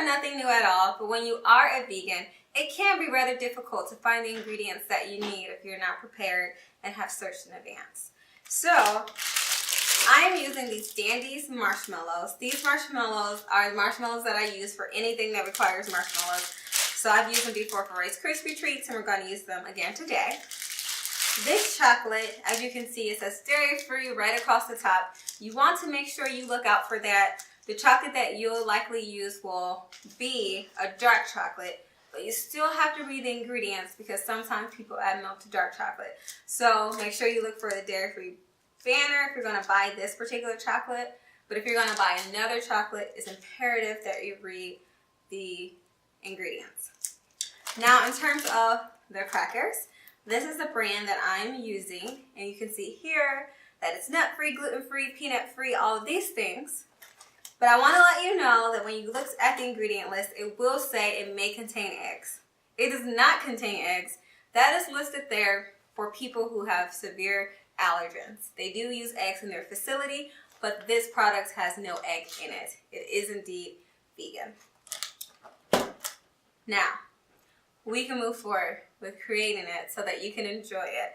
nothing new at all, but when you are a vegan, it can be rather difficult to find the ingredients that you need if you're not prepared and have searched in advance. So I am using these Dandy's marshmallows. These marshmallows are marshmallows that I use for anything that requires marshmallows. So I've used them before for Rice Krispie treats, and we're going to use them again today. This chocolate, as you can see, it says dairy-free right across the top. You want to make sure you look out for that. The chocolate that you'll likely use will be a dark chocolate, but you still have to read the ingredients because sometimes people add milk to dark chocolate. So make sure you look for the dairy-free banner if you're going to buy this particular chocolate. But if you're going to buy another chocolate, it's imperative that you read the ingredients. Now, in terms of the crackers, this is the brand that I'm using, and you can see here that it's nut-free, gluten-free, peanut-free, all of these things. But I want to let you know that when you look at the ingredient list, it will say it may contain eggs. It does not contain eggs. That is listed there for people who have severe allergens. They do use eggs in their facility, but this product has no egg in it. It is indeed vegan. Now, we can move forward with creating it so that you can enjoy it.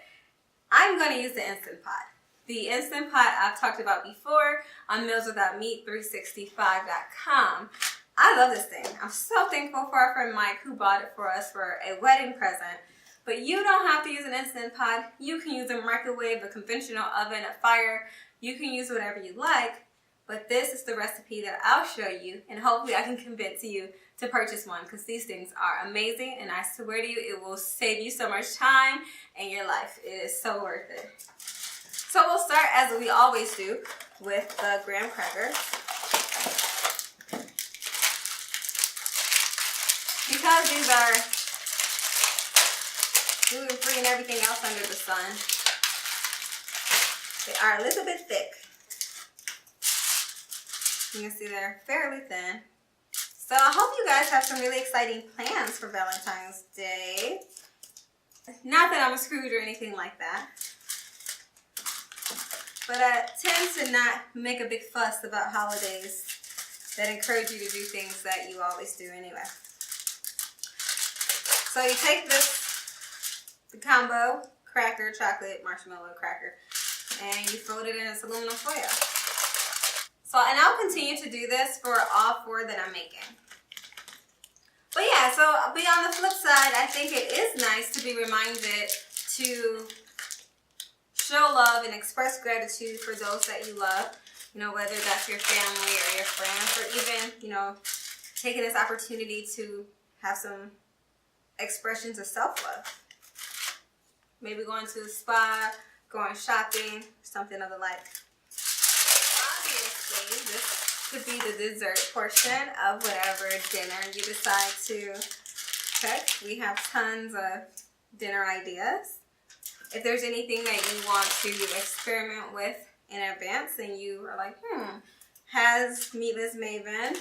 I'm going to use the Instant Pot. The Instant Pot I've talked about before on mealswithoutmeat365.com. I love this thing. I'm so thankful for our friend Mike who bought it for us for a wedding present. But you don't have to use an Instant Pot. You can use a microwave, a conventional oven, a fire. You can use whatever you like. But this is the recipe that I'll show you, and hopefully I can convince you to purchase one because these things are amazing, and I swear to you it will save you so much time in your life. It is so worth it. So we'll start, as we always do, with the graham crackers. Because these are gluten-free and everything else under the sun, they are a little bit thick. You can see they're fairly thin. So I hope you guys have some really exciting plans for Valentine's Day. Not that I'm a Scrooge or anything like that. But I tend to not make a big fuss about holidays that encourage you to do things that you always do anyway. So you take the combo cracker, chocolate, marshmallow cracker, and you fold it in this aluminum foil. So, and I'll continue to do this for all four that I'm making. But yeah, so on the flip side, I think it is nice to be reminded to show love and express gratitude for those that you love. You know, whether that's your family or your friends, or even, you know, taking this opportunity to have some expressions of self-love. Maybe going to the spa, going shopping, something of the like. This could be the dessert portion of whatever dinner you decide to cook. We have tons of dinner ideas. If there's anything that you want to experiment with in advance and you are like, has Meatless Maven,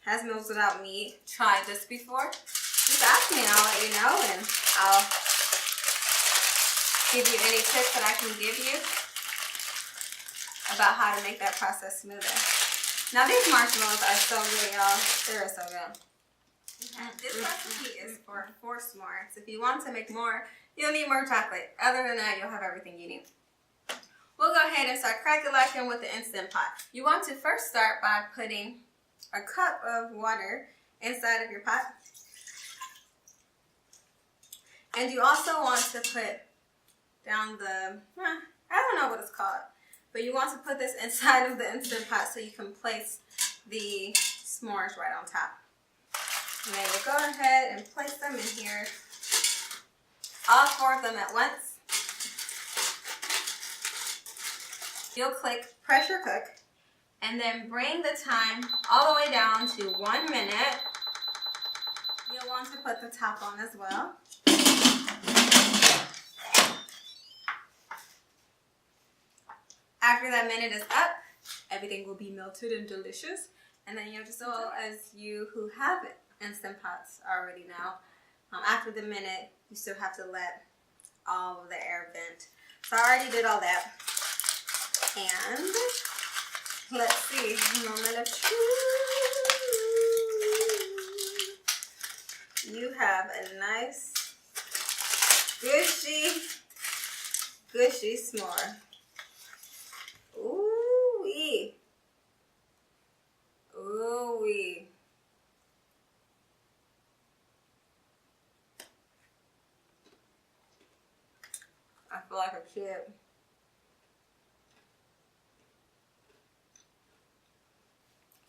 has Meals Without Meat tried this before? Just ask me and I'll let you know, and I'll give you any tips that I can give you about how to make that process smoother. Now these marshmallows are so good, y'all. They're so good. Okay. This recipe is for 4 s'mores. If you want to make more, you'll need more chocolate. Other than that, you'll have everything you need. We'll go ahead and start crack-a-lacking with the Instant Pot. You want to first start by putting a cup of water inside of your pot. And you also want to put down the, I don't know what it's called, but you want to put this inside of the Instant Pot so you can place the s'mores right on top. And then you go ahead and place them in here, all 4 of them at once. You'll click pressure cook and then bring the time all the way down to 1 minute. You'll want to put the top on as well. After that minute is up, everything will be melted and delicious. And then you'll just, as you who have Instant Pots already know, after the minute, you still have to let all of the air vent. So I already did all that. And let's see, moment of truth. you have a nice, gushy s'more. Ooh-wee. Ooh-wee. I feel like a kid.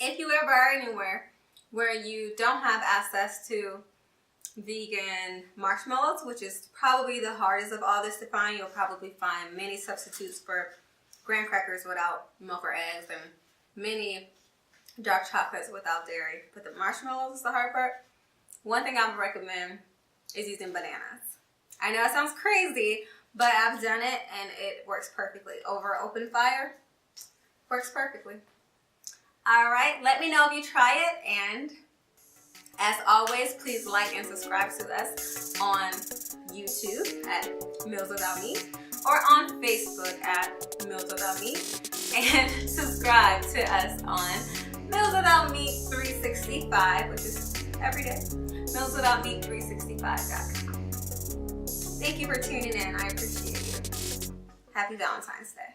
If you ever are anywhere where you don't have access to vegan marshmallows, which is probably the hardest of all this to find, you'll probably find many substitutes for graham crackers without milk or eggs and many dark chocolates without dairy. But the marshmallows is the hard part. One thing I would recommend is using bananas. I know it sounds crazy, but I've done it and it works perfectly. Over open fire, works perfectly. All right, let me know if you try it, and as always, please like and subscribe to us on YouTube at Meals Without Meat or on Facebook at Meals Without Meat, and subscribe to us on Meals Without Meat 365, which is every day. MealsWithoutMeat365.com. Thank you for tuning in. I appreciate you. Happy Valentine's Day.